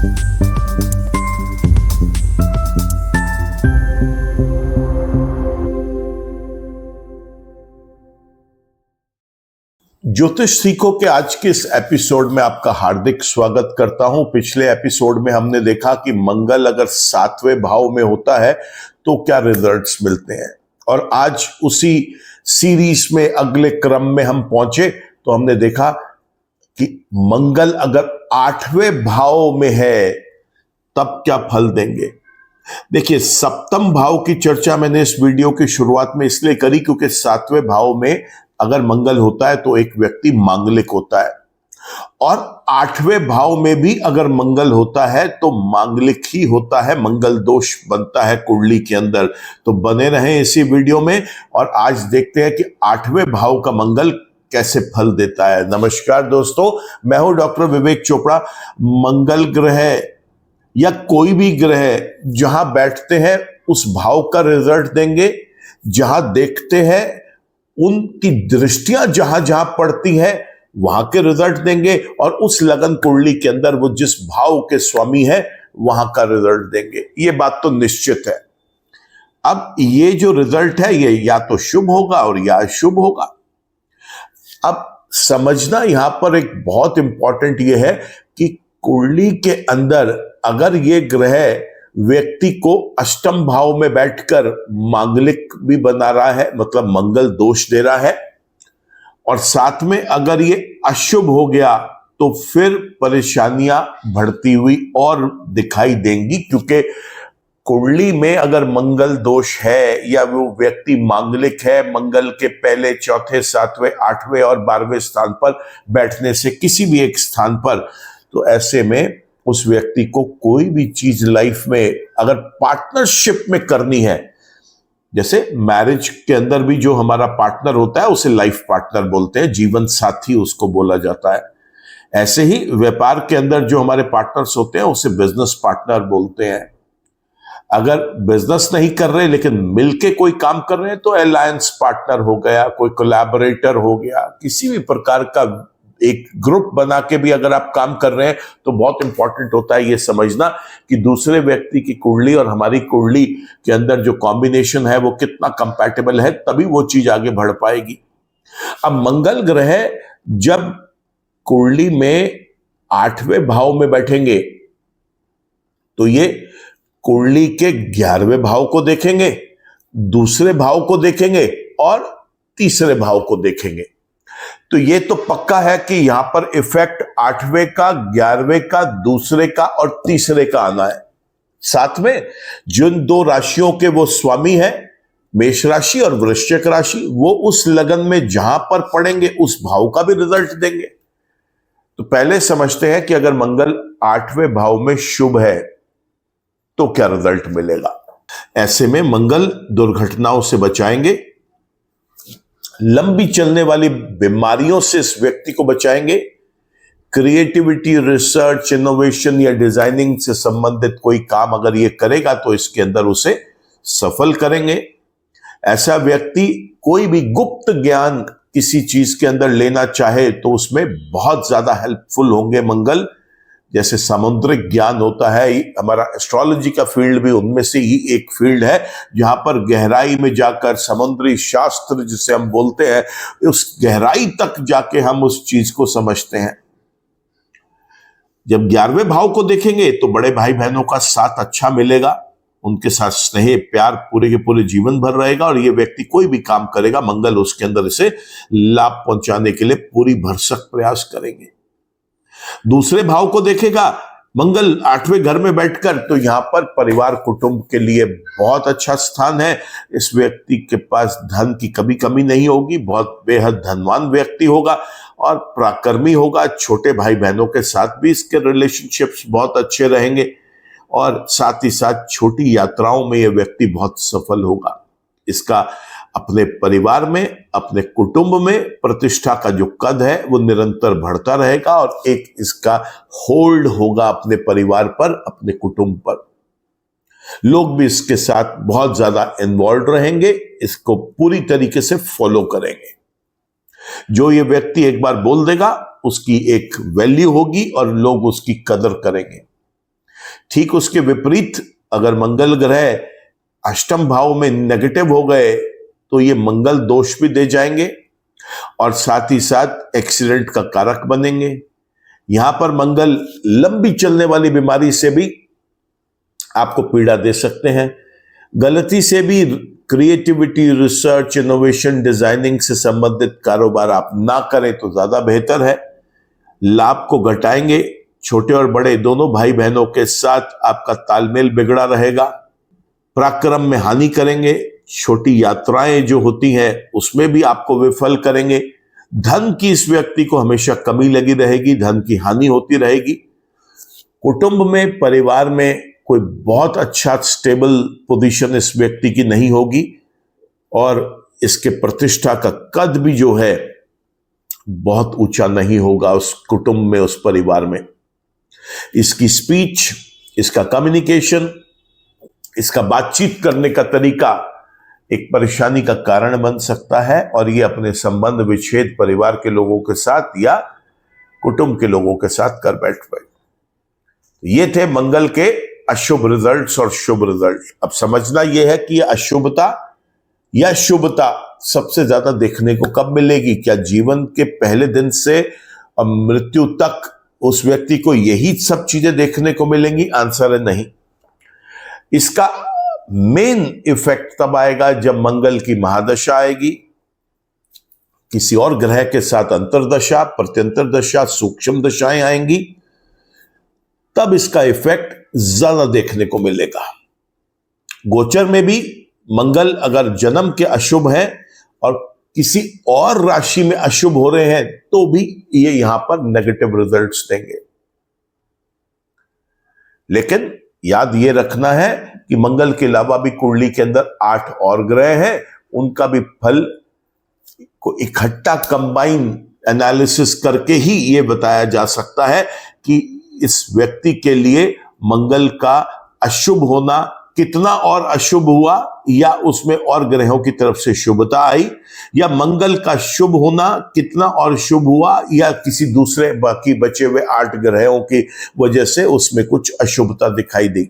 ज्योतिष सीखो के आज के इस एपिसोड में आपका हार्दिक स्वागत करता हूं। पिछले एपिसोड में हमने देखा कि मंगल अगर 7वें भाव में होता है तो क्या रिजल्ट्स मिलते हैं, और आज उसी सीरीज में अगले क्रम में हम पहुंचे तो हमने देखा कि मंगल अगर 8वें भाव में है तब क्या फल देंगे। देखिए, सप्तम भाव की चर्चा मैंने इस वीडियो की शुरुआत में इसलिए करी क्योंकि 7वें भाव में अगर मंगल होता है तो एक व्यक्ति मांगलिक होता है, और 8वें भाव में भी अगर मंगल होता है तो मांगलिक ही होता है, मंगल दोष बनता है कुंडली के अंदर। तो बने रहें इसी वीडियो में और आज देखते हैं कि 8वें भाव का मंगल कैसे फल देता है। नमस्कार दोस्तों, मैं हूं डॉक्टर विवेक चोपड़ा। मंगल ग्रह या कोई भी ग्रह जहां बैठते हैं उस भाव का रिजल्ट देंगे, जहां देखते हैं उनकी दृष्टियां जहां जहां पड़ती हैं वहां के रिजल्ट देंगे, और उस लगन कुंडली के अंदर वो जिस भाव के स्वामी है वहां का रिजल्ट देंगे। ये बात तो निश्चित है। अब ये जो रिजल्ट है ये या तो शुभ होगा और या अशुभ होगा। अब समझना यहां पर एक बहुत इंपॉर्टेंट ये है कि कुंडली के अंदर अगर ये ग्रह व्यक्ति को अष्टम भाव में बैठकर मांगलिक भी बना रहा है, मतलब मंगल दोष दे रहा है, और साथ में अगर ये अशुभ हो गया तो फिर परेशानियां बढ़ती हुई और दिखाई देंगी, क्योंकि कुंडली में अगर मंगल दोष है या वो व्यक्ति मांगलिक है मंगल के पहले, चौथे, 7वें, 8वें और 12वें स्थान पर बैठने से किसी भी एक स्थान पर, तो ऐसे में उस व्यक्ति को कोई भी चीज लाइफ में अगर पार्टनरशिप में करनी है, जैसे मैरिज के अंदर भी जो हमारा पार्टनर होता है उसे लाइफ पार्टनर बोलते हैं, जीवन साथी उसको बोला जाता है। ऐसे ही व्यापार के अंदर जो हमारे पार्टनर्स होते हैं उसे बिजनेस पार्टनर बोलते हैं। अगर बिजनेस नहीं कर रहे लेकिन मिलके कोई काम कर रहे हैं तो अलायंस पार्टनर हो गया, कोई कोलैबोरेटर हो गया। किसी भी प्रकार का एक ग्रुप बना के भी अगर आप काम कर रहे हैं तो बहुत इंपॉर्टेंट होता है ये समझना कि दूसरे व्यक्ति की कुंडली और हमारी कुंडली के अंदर जो कॉम्बिनेशन है वो कितना कंपैटिबल है, तभी वो चीज आगे बढ़ पाएगी। अब मंगल ग्रह जब कुंडली में 8वें भाव में बैठेंगे तो ये कुंडली के 11वें भाव को देखेंगे, दूसरे भाव को देखेंगे और तीसरे भाव को देखेंगे। तो ये तो पक्का है कि यहां पर इफेक्ट 8वें का, 11वें का, दूसरे का और तीसरे का आना है। साथ में जिन दो राशियों के वो स्वामी हैं, मेष राशि और वृश्चिक राशि, वो उस लगन में जहां पर पड़ेंगे उस भाव का भी रिजल्ट देंगे। तो पहले समझते हैं कि अगर मंगल 8वें भाव में शुभ है तो क्या रिजल्ट मिलेगा। ऐसे में मंगल दुर्घटनाओं से बचाएंगे, लंबी चलने वाली बीमारियों से इस व्यक्ति को बचाएंगे, क्रिएटिविटी, रिसर्च, इनोवेशन या डिजाइनिंग से संबंधित कोई काम अगर ये करेगा तो इसके अंदर उसे सफल करेंगे। ऐसा व्यक्ति कोई भी गुप्त ज्ञान किसी चीज के अंदर लेना चाहे तो उसमें बहुत ज्यादा हेल्पफुल होंगे मंगल। जैसे समुद्रिक ज्ञान होता है, हमारा एस्ट्रोलॉजी का फील्ड भी उनमें से ही एक फील्ड है, जहां पर गहराई में जाकर समुद्री शास्त्र जिसे हम बोलते हैं, उस गहराई तक जाके हम उस चीज को समझते हैं। जब 11वें भाव को देखेंगे तो बड़े भाई बहनों का साथ अच्छा मिलेगा, उनके साथ स्नेह प्यार पूरे के पूरे जीवन भर रहेगा, और ये व्यक्ति कोई भी काम करेगा मंगल उसके अंदर इसे लाभ पहुंचाने के लिए पूरी भरसक प्रयास करेंगे। दूसरे भाव को देखेगा मंगल 8वें घर में बैठकर, तो यहां पर परिवार कुटुंब के लिए बहुत अच्छा स्थान है। इस व्यक्ति के पास धन की कभी कमी नहीं होगी, बहुत बेहद धनवान व्यक्ति होगा और पराक्रमी होगा। छोटे भाई बहनों के साथ भी इसके रिलेशनशिप्स बहुत अच्छे रहेंगे, और साथ ही साथ छोटी यात्राओं में यह व्यक्ति बहुत सफल होगा। इसका अपने परिवार में, अपने कुटुंब में प्रतिष्ठा का जो कद है वो निरंतर बढ़ता रहेगा, और एक इसका होल्ड होगा अपने परिवार पर, अपने कुटुंब पर। लोग भी इसके साथ बहुत ज्यादा इन्वॉल्व रहेंगे, इसको पूरी तरीके से फॉलो करेंगे। जो ये व्यक्ति एक बार बोल देगा उसकी एक वैल्यू होगी और लोग उसकी कदर करेंगे। ठीक उसके विपरीत अगर मंगल ग्रह अष्टम भाव में नेगेटिव हो गए तो ये मंगल दोष भी दे जाएंगे और साथ ही साथ एक्सीडेंट का कारक बनेंगे। यहां पर मंगल लंबी चलने वाली बीमारी से भी आपको पीड़ा दे सकते हैं। गलती से भी क्रिएटिविटी, रिसर्च, इनोवेशन, डिजाइनिंग से संबंधित कारोबार आप ना करें तो ज्यादा बेहतर है। लाभ को घटाएंगे। छोटे और बड़े दोनों भाई बहनों के साथ आपका तालमेल बिगड़ा रहेगा। पराक्रम में हानि करेंगे। छोटी यात्राएं जो होती हैं उसमें भी आपको विफल करेंगे। धन की इस व्यक्ति को हमेशा कमी लगी रहेगी, धन की हानि होती रहेगी। कुटुंब में, परिवार में कोई बहुत अच्छा स्टेबल पोजीशन इस व्यक्ति की नहीं होगी और इसके प्रतिष्ठा का कद भी जो है बहुत ऊंचा नहीं होगा उस कुटुंब में, उस परिवार में। इसकी स्पीच, इसका कम्युनिकेशन, इसका बातचीत करने का तरीका एक परेशानी का कारण बन सकता है और ये अपने संबंध विच्छेद परिवार के लोगों के साथ या कुटुंब के लोगों के साथ कर बैठ पाए। ये थे मंगल के अशुभ रिजल्ट्स और शुभ रिजल्ट। अब समझना यह है कि अशुभता या शुभता सबसे ज्यादा देखने को कब मिलेगी? क्या जीवन के पहले दिन से मृत्यु तक उस व्यक्ति को यही सब चीजें देखने को मिलेंगी? आंसर है नहीं। इसका मेन इफेक्ट तब आएगा जब मंगल की महादशा आएगी, किसी और ग्रह के साथ अंतरदशा, प्रत्यंतर दशा, सूक्ष्म दशाएं आएंगी, तब इसका इफेक्ट ज्यादा देखने को मिलेगा। गोचर में भी मंगल अगर जन्म के अशुभ हैं और किसी और राशि में अशुभ हो रहे हैं तो भी ये यहां पर नेगेटिव रिजल्ट्स देंगे। लेकिन याद ये रखना है कि मंगल के अलावा भी कुंडली के अंदर 8 और ग्रह हैं, उनका भी फल को इकट्ठा कंबाइन एनालिसिस करके ही ये बताया जा सकता है कि इस व्यक्ति के लिए मंगल का अशुभ होना कितना और अशुभ हुआ, या उसमें और ग्रहों की तरफ से शुभता आई, या मंगल का शुभ होना कितना और शुभ हुआ, या किसी दूसरे बाकी बचे हुए 8 ग्रहों की वजह से उसमें कुछ अशुभता दिखाई दी।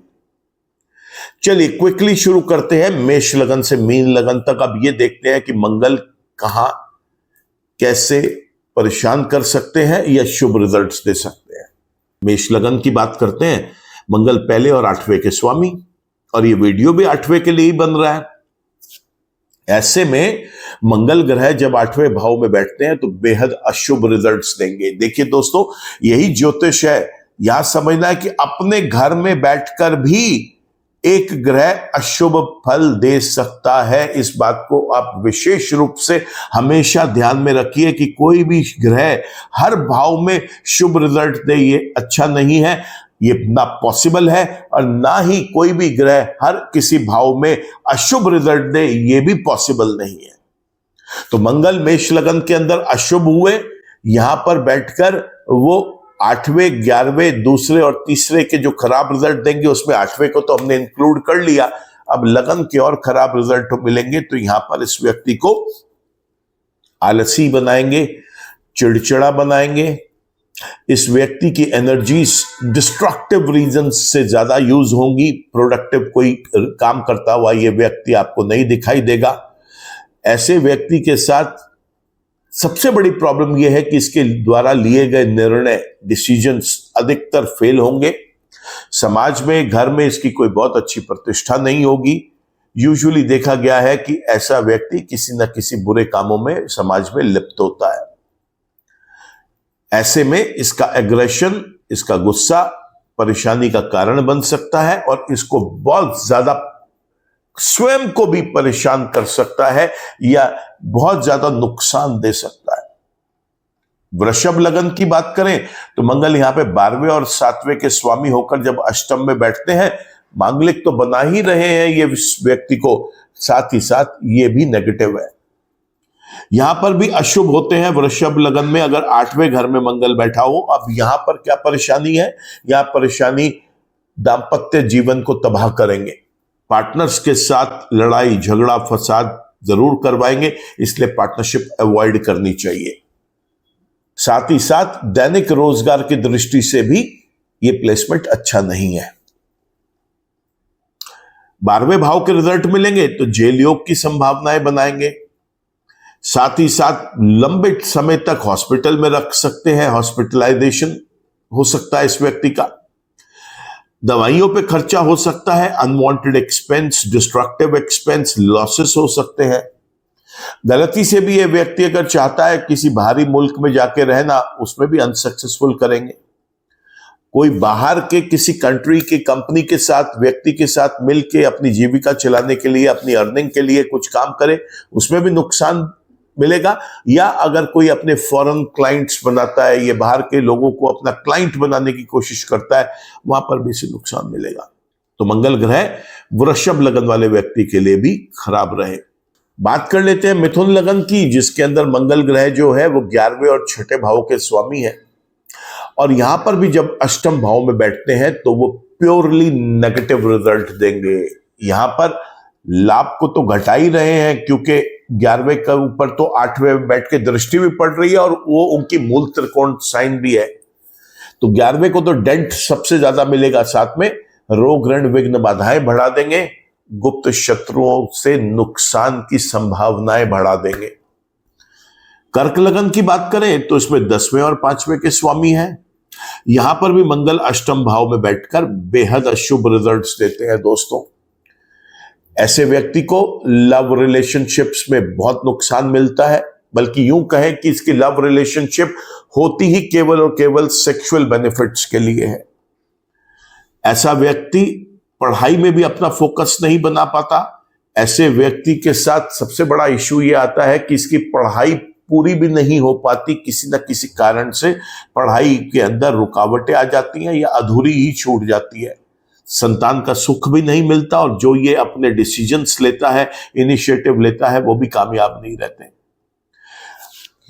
चलिए क्विकली शुरू करते हैं मेष लगन से मीन लगन तक। अब ये देखते हैं कि मंगल कहां कैसे परेशान कर सकते हैं या शुभ रिजल्ट्स दे सकते हैं। मेष लगन की बात करते हैं। मंगल पहले और 8वें के स्वामी, और ये वीडियो भी 8वें के लिए ही बन रहा है। ऐसे में मंगल ग्रह जब 8वें भाव में बैठते हैं तो बेहद अशुभ रिजल्ट्स देंगे। देखिए दोस्तों, यही ज्योतिष है। यहां समझना है कि अपने घर में बैठकर भी एक ग्रह अशुभ फल दे सकता है। इस बात को आप विशेष रूप से हमेशा ध्यान में रखिए कि कोई भी ग्रह हर भाव में शुभ रिजल्ट दे, ये अच्छा नहीं है, ये ना पॉसिबल है, और ना ही कोई भी ग्रह हर किसी भाव में अशुभ रिजल्ट दे, ये भी पॉसिबल नहीं है। तो मंगल मेष लगन के अंदर अशुभ हुए, यहां पर बैठकर वो 8वें, 11वें, दूसरे और तीसरे के जो खराब रिजल्ट देंगे उसमें 8वें को तो हमने इंक्लूड कर लिया। अब लगन के और खराब रिजल्ट मिलेंगे तो यहां पर इस व्यक्ति को आलसी बनाएंगे, चिड़चिड़ा बनाएंगे। इस व्यक्ति की एनर्जीज डिस्ट्रक्टिव रीजंस से ज्यादा यूज होंगी। प्रोडक्टिव कोई काम करता हुआ ये व्यक्ति आपको नहीं दिखाई देगा। ऐसे व्यक्ति के साथ सबसे बड़ी प्रॉब्लम यह है कि इसके द्वारा लिए गए निर्णय, डिसीजंस अधिकतर फेल होंगे। समाज में, घर में इसकी कोई बहुत अच्छी प्रतिष्ठा नहीं होगी। यूजुअली देखा गया है कि ऐसा व्यक्ति किसी न किसी बुरे कामों में समाज में लिप्त होता है। ऐसे में इसका एग्रेशन, इसका गुस्सा परेशानी का कारण बन सकता है और इसको बहुत ज्यादा स्वयं को भी परेशान कर सकता है या बहुत ज्यादा नुकसान दे सकता है। वृषभ लगन की बात करें तो मंगल यहां पे 12वें और 7वें के स्वामी होकर जब अष्टम में बैठते हैं, मांगलिक तो बना ही रहे हैं ये व्यक्ति को, साथ ही साथ ये भी नेगेटिव है। यहां पर भी अशुभ होते हैं वृषभ लगन में अगर 8वें घर में मंगल बैठा हो। अब यहां पर क्या परेशानी है? यहां परेशानी दाम्पत्य जीवन को तबाह करेंगे। पार्टनर्स के साथ लड़ाई झगड़ा फसाद जरूर करवाएंगे, इसलिए पार्टनरशिप अवॉइड करनी चाहिए। साथ ही साथ दैनिक रोजगार की दृष्टि से भी ये प्लेसमेंट अच्छा नहीं है। 12वें भाव के रिजल्ट मिलेंगे तो जेल योग की संभावनाएं बनाएंगे। साथ ही साथ लंबे समय तक हॉस्पिटल में रख सकते हैं, हॉस्पिटलाइजेशन हो सकता है इस व्यक्ति का। दवाइयों पे खर्चा हो सकता है, unwanted expense, destructive expense, losses हो सकते हैं। गलती से भी ये व्यक्ति अगर चाहता है किसी बाहरी मुल्क में जाके रहना, उसमें भी अनसक्सेसफुल करेंगे। कोई बाहर के किसी कंट्री की कंपनी के साथ, व्यक्ति के साथ मिलके अपनी जीविका चलाने के लिए, अपनी अर्निंग के लिए कुछ काम करे, उसमें भी नुकसान मिलेगा। या अगर कोई अपने फॉरेन क्लाइंट्स बनाता है, ये बाहर के लोगों को अपना क्लाइंट बनाने की कोशिश करता है, वहां पर भी इसे नुकसान मिलेगा। तो मंगल ग्रह वृषभ लगन वाले व्यक्ति के लिए भी खराब रहे। बात कर लेते हैं मिथुन लगन की, जिसके अंदर मंगल ग्रह जो है वो 11वें और 6ठे भाव के स्वामी है। और यहां पर भी जब अष्टम भाव में बैठते हैं तो वो प्योरली नेगेटिव रिजल्ट देंगे। यहां पर लाभ को तो घटा ही रहे हैं, क्योंकि 11वें के ऊपर तो 8वें में बैठ के दृष्टि भी पड़ रही है और वो उनकी मूल त्रिकोण साइन भी है। तो 11वें को तो डेंट सबसे ज्यादा मिलेगा, साथ में रोग ऋण विघ्न बाधाएं बढ़ा देंगे, गुप्त शत्रुओं से नुकसान की संभावनाएं बढ़ा देंगे। कर्क लगन की बात करें तो इसमें 10वें और 5वें के स्वामी हैं। यहां पर भी मंगल अष्टम भाव में बैठकर बेहद अशुभ रिजल्ट्स देते हैं दोस्तों। ऐसे व्यक्ति को लव रिलेशनशिप्स में बहुत नुकसान मिलता है, बल्कि यूं कहें कि इसकी लव रिलेशनशिप होती ही केवल और केवल सेक्सुअल बेनिफिट्स के लिए है। ऐसा व्यक्ति पढ़ाई में भी अपना फोकस नहीं बना पाता। ऐसे व्यक्ति के साथ सबसे बड़ा इशू ये आता है कि इसकी पढ़ाई पूरी भी नहीं हो पाती, किसी न किसी कारण से पढ़ाई के अंदर रुकावटें आ जाती हैं या अधूरी ही छूट जाती है। संतान का सुख भी नहीं मिलता और जो ये अपने डिसीजंस लेता है, इनिशिएटिव लेता है, वो भी कामयाब नहीं रहते।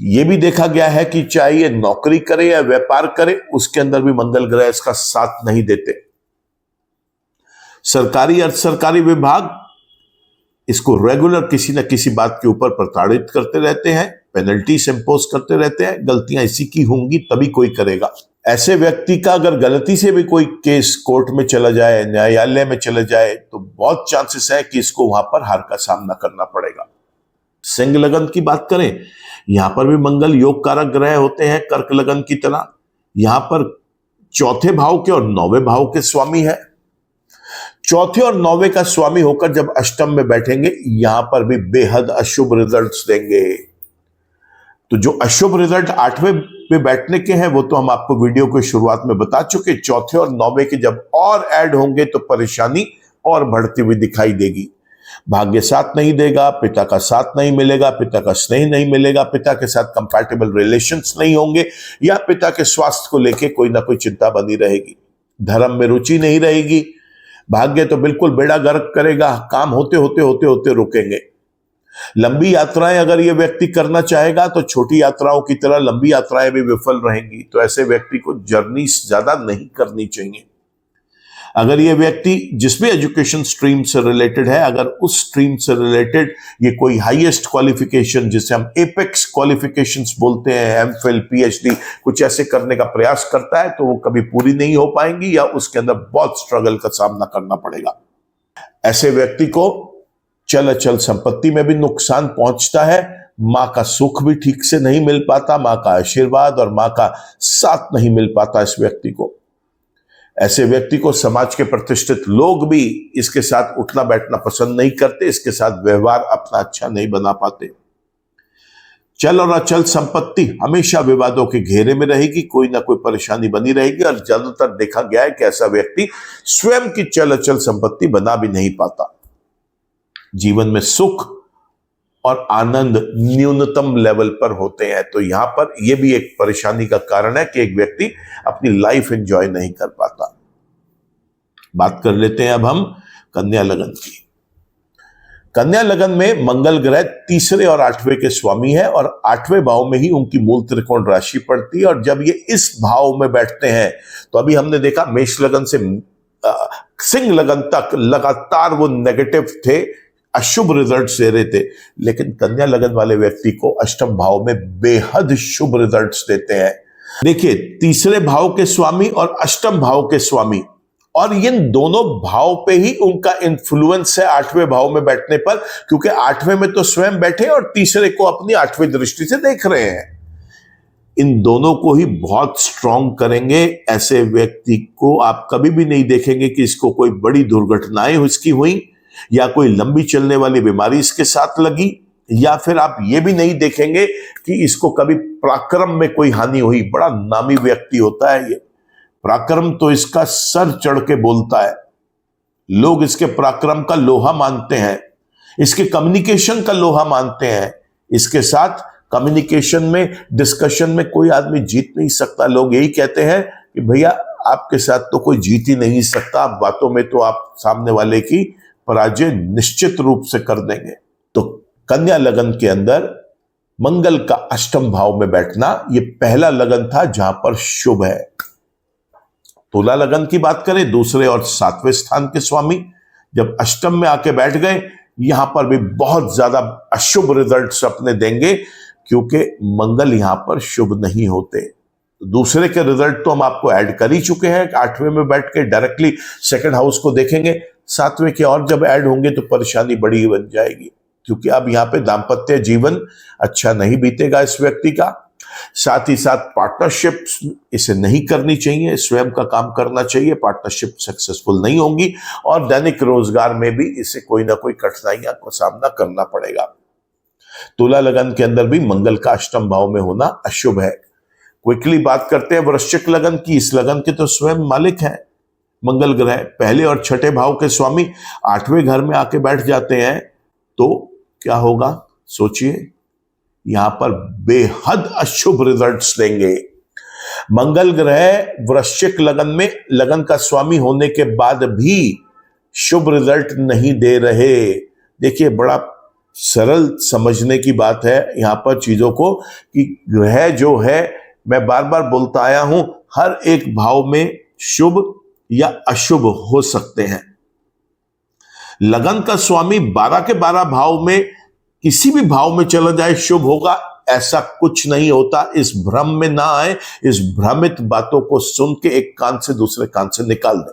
ये भी देखा गया है कि चाहे ये नौकरी करे या व्यापार करे, उसके अंदर भी मंगल ग्रह इसका साथ नहीं देते। सरकारी अर्ध सरकारी विभाग इसको रेगुलर किसी न किसी बात के ऊपर प्रताड़ित करते रहते हैं, पेनल्टीज इंपोज करते रहते हैं। गलतियां इसी की होंगी तभी कोई करेगा। ऐसे व्यक्ति का अगर गलती से भी कोई केस कोर्ट में चला जाए, न्यायालय में चले जाए, तो बहुत चांसेस है कि इसको वहां पर हार का सामना करना पड़ेगा। सिंह लगन की बात करें, यहां पर भी मंगल योग कारक ग्रह होते हैं कर्क लगन की तरह। यहां पर चौथे भाव के और 9वें भाव के स्वामी है। चौथे और 9वें का स्वामी होकर जब अष्टम में बैठेंगे, यहां पर भी बेहद अशुभ रिजल्ट्स देंगे। तो जो अशुभ रिजल्ट 8वें में बैठने के हैं वो तो हम आपको वीडियो की शुरुआत में बता चुके। चौथे और 9वें के जब और ऐड होंगे तो परेशानी और बढ़ती हुई दिखाई देगी। भाग्य साथ नहीं देगा, पिता का साथ नहीं मिलेगा, पिता का स्नेह नहीं मिलेगा, पिता के साथ कंपैटिबल रिलेशंस नहीं होंगे, या पिता के स्वास्थ्य को लेके कोई ना कोई चिंता बनी रहेगी। धर्म में रुचि नहीं रहेगी। भाग्य तो बिल्कुल बेड़ा गर्क करेगा, काम होते होते होते होते रुकेंगे। लंबी यात्राएं अगर ये व्यक्ति करना चाहेगा तो छोटी यात्राओं की तरह लंबी यात्राएं भी विफल रहेंगी। तो ऐसे व्यक्ति को जर्नी ज्यादा नहीं करनी चाहिए। अगर ये व्यक्ति जिस भी एजुकेशन स्ट्रीम से रिलेटेड है, अगर उस स्ट्रीम से रिलेटेड ये कोई हाईएस्ट क्वालिफिकेशन, जिसे हम एपेक्स क्वालिफिकेशंस बोलते हैं, एमफिल, पीएचडी, कुछ ऐसे करने का प्रयास करता है, तो वो कभी पूरी नहीं हो पाएंगी या उसके अंदर बहुत स्ट्रगल का सामना करना पड़ेगा। ऐसे व्यक्ति को चल अचल संपत्ति में भी नुकसान पहुंचता है। मां का सुख भी ठीक से नहीं मिल पाता, मां का आशीर्वाद और मां का साथ नहीं मिल पाता इस व्यक्ति को। ऐसे व्यक्ति को समाज के प्रतिष्ठित लोग भी इसके साथ उठना बैठना पसंद नहीं करते, इसके साथ व्यवहार अपना अच्छा नहीं बना पाते। चल और अचल संपत्ति हमेशा विवादों के घेरे में रहेगी, कोई ना कोई परेशानी बनी रहेगी। और ज्यादातर देखा गया है कि ऐसा व्यक्ति स्वयं की चल अचल संपत्ति बना भी नहीं पाता। जीवन में सुख और आनंद न्यूनतम लेवल पर होते हैं। तो यहां पर यह भी एक परेशानी का कारण है कि एक व्यक्ति अपनी लाइफ एंजॉय नहीं कर पाता। बात कर लेते हैं अब हम कन्या लगन की। कन्या लगन में मंगल ग्रह 3रे और 8वें के स्वामी है और 8वें भाव में ही उनकी मूल त्रिकोण राशि पड़ती है। और जब ये इस भाव में बैठते हैं तो अभी हमने देखा मेष लगन से सिंह लगन तक लगातार वो नेगेटिव थे, अशुभ रिजल्ट्स दे रहे थे। लेकिन कन्या लगन वाले व्यक्ति को अष्टम भाव में बेहद शुभ रिजल्ट्स देते हैं। देखिए, 3रे भाव के स्वामी और अष्टम भाव के स्वामी और इन दोनों भाव पे ही उनका इन्फ्लुएंस है 8वें भाव में बैठने पर, क्योंकि 8वें में तो स्वयं बैठे और तीसरे को अपनी 8वीं दृष्टि से देख रहे हैं। इन दोनों को ही बहुत स्ट्रांग करेंगे। ऐसे व्यक्ति को आप कभी भी नहीं देखेंगे कि इसको कोई बड़ी दुर्घटनाएं इसकी हुई या कोई लंबी चलने वाली बीमारी इसके साथ लगी, या फिर आप ये भी नहीं देखेंगे कि इसको कभी पराक्रम में कोई हानि हुई। बड़ा नामी व्यक्ति होता है ये। पराक्रम तो इसका सर चढ़ के बोलता है, लोग इसके पराक्रम का लोहा मानते हैं, इसके कम्युनिकेशन का लोहा मानते हैं। इसके साथ कम्युनिकेशन में, डिस्कशन में कोई आदमी जीत नहीं सकता। लोग यही कहते हैं कि भैया आपके साथ तो कोई जीत ही नहीं सकता, बातों में तो आप सामने वाले की पराजय निश्चित रूप से कर देंगे। तो कन्या लगन के अंदर मंगल का अष्टम भाव में बैठना यह पहला लगन था जहां पर शुभ है। तुला लगन की बात करें, दूसरे और 7वें स्थान के स्वामी जब अष्टम में आके बैठ गए, यहां पर भी बहुत ज्यादा अशुभ रिजल्ट्स अपने देंगे, क्योंकि मंगल यहां पर शुभ नहीं होते। दूसरे के रिजल्ट तो हम आपको ऐड कर ही चुके हैं। 8वें में बैठ के डायरेक्टली सेकंड हाउस को देखेंगे, 7वें के और जब ऐड होंगे तो परेशानी बड़ी बन जाएगी, क्योंकि अब यहां पे दाम्पत्य जीवन अच्छा नहीं बीतेगा इस व्यक्ति का। साथ ही साथ पार्टनरशिप इसे नहीं करनी चाहिए, स्वयं का काम करना चाहिए, पार्टनरशिप सक्सेसफुल नहीं होंगी। और दैनिक रोजगार में भी इसे कोई ना कोई कठिनाइयां को सामना करना पड़ेगा। तुला लगन के अंदर भी मंगल का अष्टम भाव में होना अशुभ है। क्विकली बात करते हैं वृश्चिक लगन की। इस लगन के तो स्वयं मालिक हैं मंगल ग्रह, पहले और छठे भाव के स्वामी 8वें घर में आके बैठ जाते हैं, तो क्या होगा सोचिए। यहां पर बेहद अशुभ रिजल्ट्स देंगे। मंगल ग्रह वृश्चिक लगन में लगन का स्वामी होने के बाद भी शुभ रिजल्ट नहीं दे रहे। देखिए, बड़ा सरल समझने की बात है यहां पर चीजों को, कि ग्रह जो है, मैं बार बार बोलता आया हूं, हर एक भाव में शुभ या अशुभ हो सकते हैं। लगन का स्वामी 12 के 12 भाव में किसी भी भाव में चला जाए शुभ होगा, ऐसा कुछ नहीं होता। इस भ्रम में ना आए, इस भ्रमित बातों को सुन के एक कान से दूसरे कान से निकाल दें।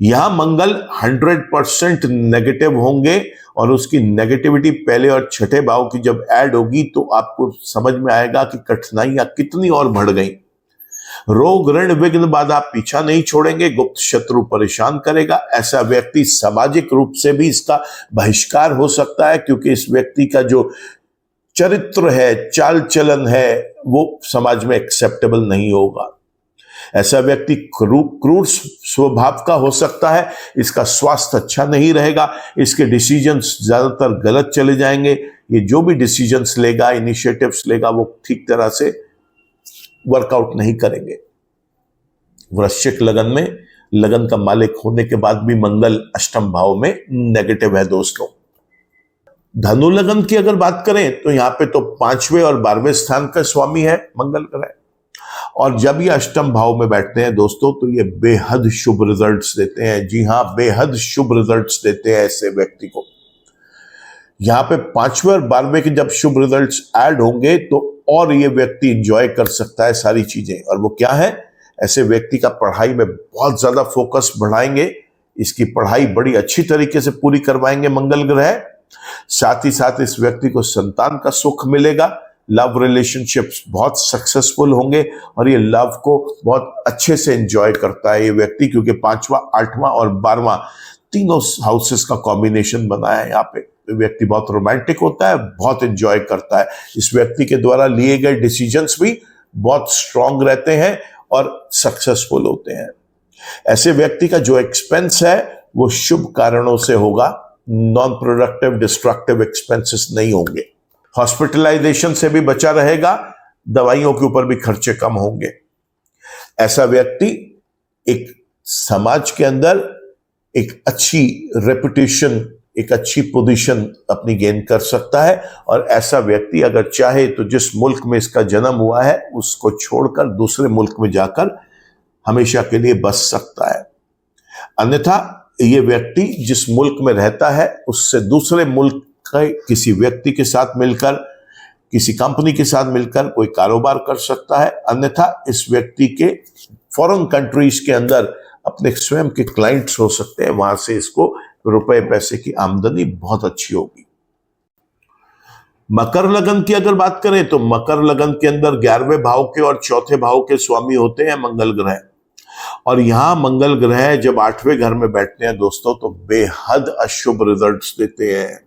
यहां मंगल 100% नेगेटिव होंगे, और उसकी नेगेटिविटी पहले और छठे भाव की जब ऐड होगी तो आपको समझ में आएगा कि कठिनाइयां कितनी और बढ़ गई। रोग ऋण विघ्न बाधा पीछा नहीं छोड़ेंगे, गुप्त शत्रु परेशान करेगा। ऐसा व्यक्ति सामाजिक रूप से भी इसका बहिष्कार हो सकता है, क्योंकि इस व्यक्ति का जो चरित्र है, चाल चलन है, वो समाज में एक्सेप्टेबल नहीं होगा। ऐसा व्यक्ति क्रूर स्वभाव का हो सकता है। इसका स्वास्थ्य अच्छा नहीं रहेगा, इसके डिसीजंस ज्यादातर गलत चले जाएंगे। ये जो भी डिसीजंस लेगा, इनिशिएटिव्स लेगा, वो ठीक तरह से वर्कआउट नहीं करेंगे। वृश्चिक लगन में लगन का मालिक होने के बाद भी मंगल अष्टम भाव में नेगेटिव है दोस्तों। धनु लगन की अगर बात करें तो यहां पे तो 5वें और 12वें स्थान का स्वामी है मंगल ग्रह, और जब ये अष्टम भाव में बैठते हैं दोस्तों तो ये बेहद शुभ रिजल्ट्स देते हैं। जी हां, बेहद शुभ रिजल्ट्स देते हैं ऐसे व्यक्ति को। यहां पे 5वें और 12वें के जब शुभ रिजल्ट्स ऐड होंगे तो और ये व्यक्ति एंजॉय कर सकता है सारी चीजें। और वो क्या है, ऐसे व्यक्ति का पढ़ाई में बहुत ज्यादा फोकस बढ़ाएंगे, इसकी पढ़ाई बड़ी अच्छी तरीके से पूरी करवाएंगे मंगल ग्रह। साथ ही साथ इस व्यक्ति को संतान का सुख मिलेगा, लव रिलेशनशिप्स बहुत सक्सेसफुल होंगे, और ये लव को बहुत अच्छे से एंजॉय करता है ये व्यक्ति, क्योंकि 5वां, 8वां और 12वां तीनों हाउसेस का कॉम्बिनेशन बना है यहाँ पे। व्यक्ति बहुत रोमांटिक होता है, बहुत एंजॉय करता है। इस व्यक्ति के द्वारा लिए गए डिसीजंस भी बहुत स्ट्रांग रहते हैं और सक्सेसफुल होते हैं। ऐसे व्यक्ति का जो एक्सपेंस है वो शुभ कारणों से होगा, नॉन प्रोडक्टिव डिस्ट्रक्टिव एक्सपेंसेस नहीं होंगे। हॉस्पिटलाइजेशन से भी बचा रहेगा, दवाइयों के ऊपर भी खर्चे कम होंगे। ऐसा व्यक्ति एक समाज के अंदर एक अच्छी रेपुटेशन, एक अच्छी पोजीशन अपनी गेन कर सकता है। और ऐसा व्यक्ति अगर चाहे तो जिस मुल्क में इसका जन्म हुआ है उसको छोड़कर दूसरे मुल्क में जाकर हमेशा के लिए बस सकता है। अन्यथा ये व्यक्ति जिस मुल्क में रहता है उससे दूसरे मुल्क के किसी व्यक्ति के साथ मिलकर, किसी कंपनी के साथ मिलकर कोई कारोबार कर सकता है। अन्यथा इस व्यक्ति के फॉरेन कंट्रीज के अंदर अपने स्वयं के क्लाइंट्स हो सकते हैं, वहां से इसको रुपए पैसे की आमदनी बहुत अच्छी होगी। मकर लगन की अगर बात करें तो मकर लगन के अंदर 11वें भाव के और चौथे भाव के स्वामी होते हैं मंगल ग्रह, और यहां मंगल ग्रह जब 8वें घर में बैठते हैं दोस्तों तो बेहद अशुभ रिजल्ट्स देते हैं।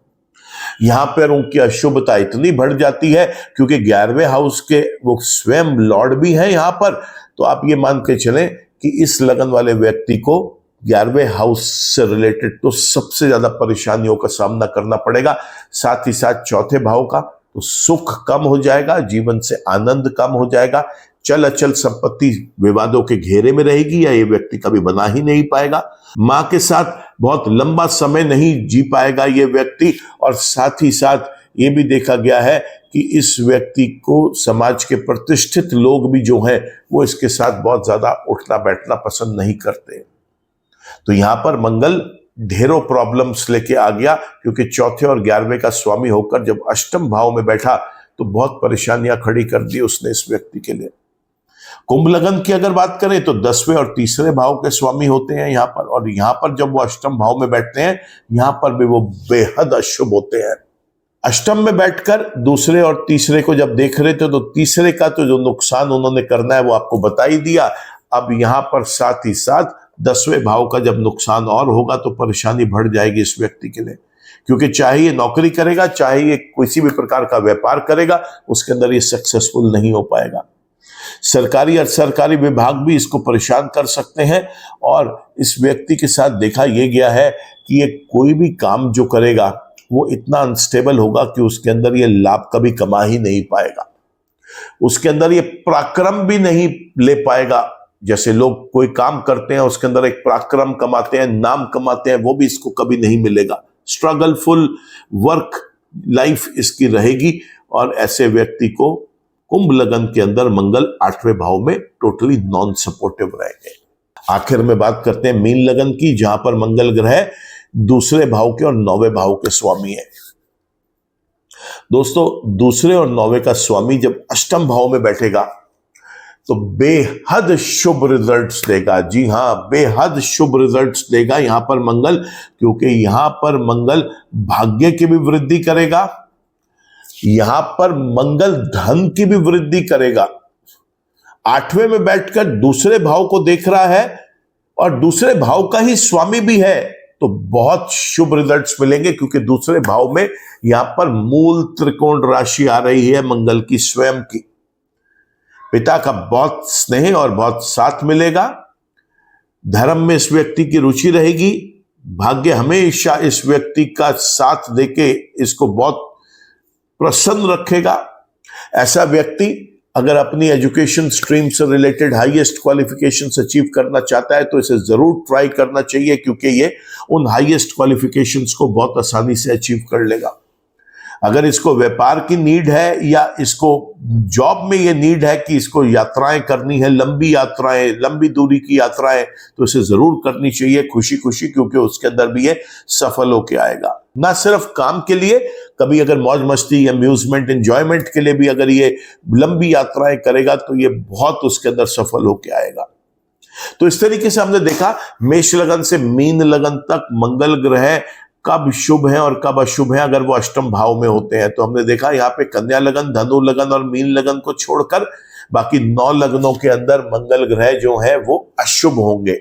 यहां पर उनकी अशुभता इतनी बढ़ जाती है क्योंकि 11वें हाउस के वो स्वयं लॉर्ड भी हैं यहां पर, तो आप ये मान के चलें कि इस लगन वाले व्यक्ति को 11वें हाउस से रिलेटेड तो सबसे ज्यादा परेशानियों का सामना करना पड़ेगा। साथ ही साथ चौथे भाव का तो सुख कम हो जाएगा, जीवन से आनंद कम हो जाएगा, चल अचल संपत्ति विवादों के घेरे में रहेगी या ये व्यक्ति कभी बना ही नहीं पाएगा। मां के साथ बहुत लंबा समय नहीं जी पाएगा ये व्यक्ति, और साथ ही साथ ये भी देखा गया है कि इस व्यक्ति को समाज के प्रतिष्ठित लोग भी जो हैं वो इसके साथ बहुत ज्यादा उठना बैठना पसंद नहीं करते। तो यहां पर मंगल ढेरों प्रॉब्लम्स लेके आ गया, क्योंकि चौथे और 11वें का स्वामी होकर जब अष्टम भाव में बैठा तो बहुत परेशानियां खड़ी कर दी उसने इस व्यक्ति के लिए। कुंभ लगन की अगर बात करें तो 10वें और तीसरे भाव के स्वामी होते हैं यहां पर, और यहां पर जब वो अष्टम भाव में बैठते हैं यहां पर भी वो बेहद अशुभ होते हैं। अष्टम में बैठकर दूसरे और तीसरे को जब देख रहे थे तो तीसरे का तो जो नुकसान उन्होंने करना है वो आपको बता ही दिया। अब यहां पर साथ ही साथ 10वें भाव का जब नुकसान और होगा तो परेशानी बढ़ जाएगी इस व्यक्ति के लिए, क्योंकि चाहे ये नौकरी करेगा, चाहे ये किसी भी प्रकार का व्यापार करेगा, उसके अंदर ये सक्सेसफुल नहीं हो पाएगा। सरकारी और सरकारी विभाग भी इसको परेशान कर सकते हैं, और इस व्यक्ति के साथ देखा यह गया है कि ये कोई भी काम जो करेगा वो इतना अनस्टेबल होगा कि उसके अंदर ये लाभ कभी कमा ही नहीं पाएगा, उसके अंदर ये पराक्रम भी नहीं ले पाएगा। जैसे लोग कोई काम करते हैं उसके अंदर एक पराक्रम कमाते हैं, नाम कमाते हैं, वो भी इसको कभी नहीं मिलेगा। स्ट्रगलफुल वर्क लाइफ इसकी रहेगी, और ऐसे व्यक्ति को कुंभ लगन के अंदर मंगल 8वें भाव में टोटली नॉन सपोर्टिव रहेंगे। आखिर में बात करते हैं मीन लगन की, जहां पर मंगल ग्रह दूसरे भाव के और 9वें भाव के स्वामी है। दोस्तों, दूसरे और 9वें का स्वामी जब अष्टम भाव में बैठेगा तो बेहद शुभ रिजल्ट्स देगा। जी हां, बेहद शुभ रिजल्ट्स देगा यहां पर मंगल, क्योंकि यहां पर मंगल भाग्य की भी वृद्धि करेगा, यहां पर मंगल धन की भी वृद्धि करेगा। 8वें में बैठकर दूसरे भाव को देख रहा है और दूसरे भाव का ही स्वामी भी है, तो बहुत शुभ रिजल्ट्स मिलेंगे, क्योंकि दूसरे भाव में यहां पर मूल त्रिकोण राशि आ रही है मंगल की स्वयं की। पिता का बहुत स्नेह और बहुत साथ मिलेगा, धर्म में इस व्यक्ति की रुचि रहेगी, भाग्य हमेशा इस व्यक्ति का साथ देके इसको बहुत प्रसन्न रखेगा। ऐसा व्यक्ति अगर अपनी एजुकेशन स्ट्रीम से रिलेटेड हाईएस्ट क्वालिफिकेशंस अचीव करना चाहता है तो इसे जरूर ट्राई करना चाहिए, क्योंकि ये उन हाईएस्ट क्वालिफिकेशंस को बहुत आसानी से अचीव कर लेगा। अगर इसको व्यापार की नीड है या इसको जॉब में ये नीड है कि इसको यात्राएं करनी है, लंबी यात्राएं, लंबी दूरी की यात्राएं, तो इसे जरूर करनी चाहिए खुशी खुशी, क्योंकि उसके अंदर भी ये सफल होके आएगा। ना सिर्फ काम के लिए, कभी अगर मौज मस्ती, अम्यूजमेंट, एंजॉयमेंट के लिए भी अगर ये लंबी यात्राएं करेगा तो ये बहुत उसके अंदर सफल होके आएगा। तो इस तरीके से हमने देखा मेष लगन से मीन लगन तक मंगल ग्रह कब शुभ है और कब अशुभ है अगर वो अष्टम भाव में होते हैं। तो हमने देखा यहाँ पे कन्या लगन, धनु लगन और मीन लगन को छोड़कर बाकी 9 लग्नों के अंदर मंगल ग्रह जो है वो अशुभ होंगे।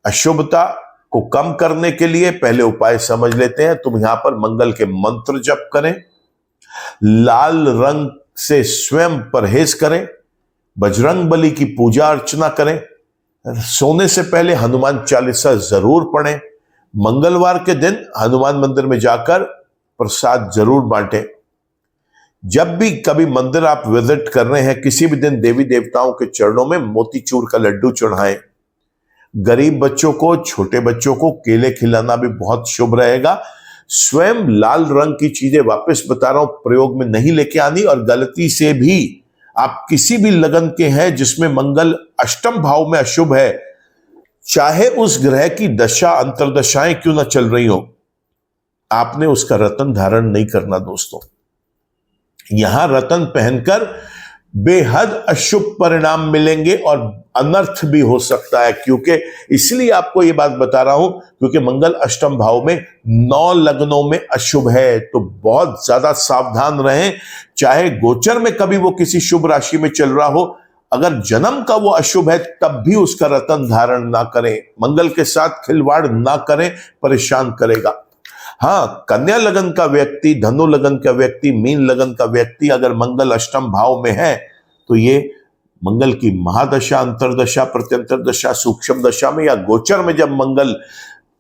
अशुभता को कम करने के लिए पहले उपाय समझ लेते हैं। तुम यहां पर मंगल के मंत्र जप करें, लाल रंग से स्वयं परहेज करें, बजरंग बली की पूजा अर्चना करें, सोने से पहले हनुमान चालीसा जरूर पढ़ें, मंगलवार के दिन हनुमान मंदिर में जाकर प्रसाद जरूर बांटें। जब भी कभी मंदिर आप विजिट कर रहे हैं, किसी भी दिन देवी देवताओं के चरणों में मोतीचूर का लड्डू चढ़ाएं। गरीब बच्चों को, छोटे बच्चों को केले खिलाना भी बहुत शुभ रहेगा। स्वयं लाल रंग की चीजें, वापस बता रहा हूं, प्रयोग में नहीं लेके आनी, और गलती से भी आप किसी भी लगन के हैं जिसमें मंगल अष्टम भाव में अशुभ है, चाहे उस ग्रह की दशा अंतरदशाएं क्यों ना चल रही हो, आपने उसका रत्न धारण नहीं करना। दोस्तों, यहां रत्न पहनकर बेहद अशुभ परिणाम मिलेंगे और अनर्थ भी हो सकता है। क्योंकि इसलिए आपको यह बात बता रहा हूं क्योंकि मंगल अष्टम भाव में 9 लग्नों में अशुभ है, तो बहुत ज्यादा सावधान रहें। चाहे गोचर में कभी वो किसी शुभ राशि में चल रहा हो, अगर जन्म का वो अशुभ है तब भी उसका रत्न धारण ना करें, मंगल के साथ खिलवाड़ ना करें, परेशान करेगा। हाँ, कन्या लगन का व्यक्ति, धनु लगन का व्यक्ति, मीन लगन का व्यक्ति अगर मंगल अष्टम भाव में है तो ये मंगल की महादशा, अंतरदशा, प्रत्यंतर दशा, सूक्ष्म दशा में या गोचर में जब मंगल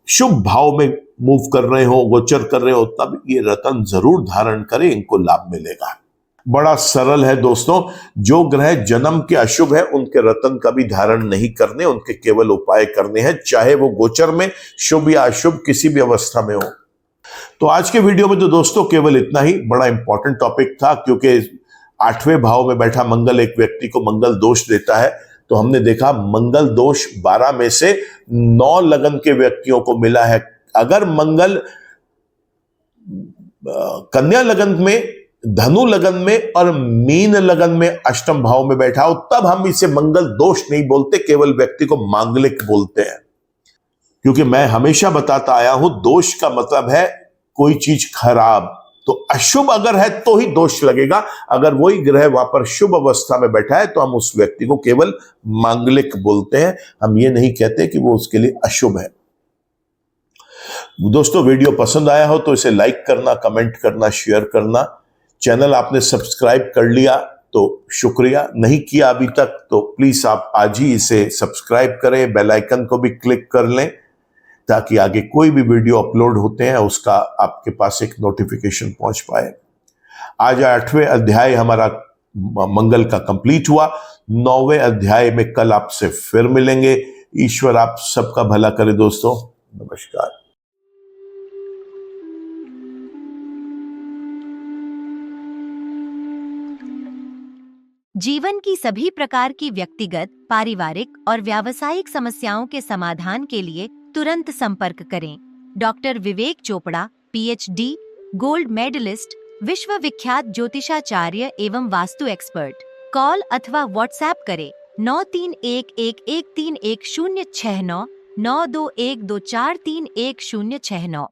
शुभ भाव में मूव कर रहे हो, गोचर कर रहे हो, तब ये रत्न जरूर धारण करें, इनको लाभ मिलेगा। बड़ा सरल है दोस्तों, जो ग्रह जन्म के अशुभ है उनके रत्न का भी धारण नहीं करने, उनके केवल उपाय करने हैं, चाहे वो गोचर में शुभ या अशुभ किसी भी अवस्था में हो। तो आज के वीडियो में तो दोस्तों केवल इतना ही। बड़ा इंपॉर्टेंट टॉपिक था क्योंकि 8वें भाव में बैठा मंगल एक व्यक्ति को मंगल दोष देता है। तो हमने देखा मंगल दोष 12 में से 9 लगन के व्यक्तियों को मिला है। अगर मंगल कन्या लगन में, धनु लगन में और मीन लगन में अष्टम भाव में बैठा हो तब हम इसे मंगल दोष नहीं बोलते, केवल व्यक्ति को मांगलिक बोलते हैं। क्योंकि मैं हमेशा बताता आया हूं दोष का मतलब है कोई चीज खराब, तो अशुभ अगर है तो ही दोष लगेगा। अगर वही ग्रह वहां पर शुभ अवस्था में बैठा है तो हम उस व्यक्ति को केवल मांगलिक बोलते हैं, हम ये नहीं कहते कि वो उसके लिए अशुभ है। दोस्तों वीडियो पसंद आया हो तो इसे लाइक करना, कमेंट करना, शेयर करना। चैनल आपने सब्सक्राइब कर लिया तो शुक्रिया, नहीं किया अभी तक तो प्लीज आप आज ही इसे सब्सक्राइब करें, बेल आइकन को भी क्लिक कर लें ताकि आगे कोई भी वीडियो अपलोड होते हैं उसका आपके पास एक नोटिफिकेशन पहुंच पाए। आज 8वें अध्याय हमारा मंगल का कंप्लीट हुआ। 9वें अध्याय में कल आपसे फिर मिलेंगे। ईश्वर आप सबका भला करे दोस्तों। नमस्कार। जीवन की सभी प्रकार की व्यक्तिगत, पारिवारिक और व्यावसायिक समस्याओं के समाधान के लिए तुरंत संपर्क करें। डॉक्टर विवेक चोपड़ा, पीएचडी, गोल्ड मेडलिस्ट, विश्व विख्यात ज्योतिषाचार्य एवं वास्तु एक्सपर्ट। कॉल अथवा व्हाट्सएप करें 9311131069 9212243169।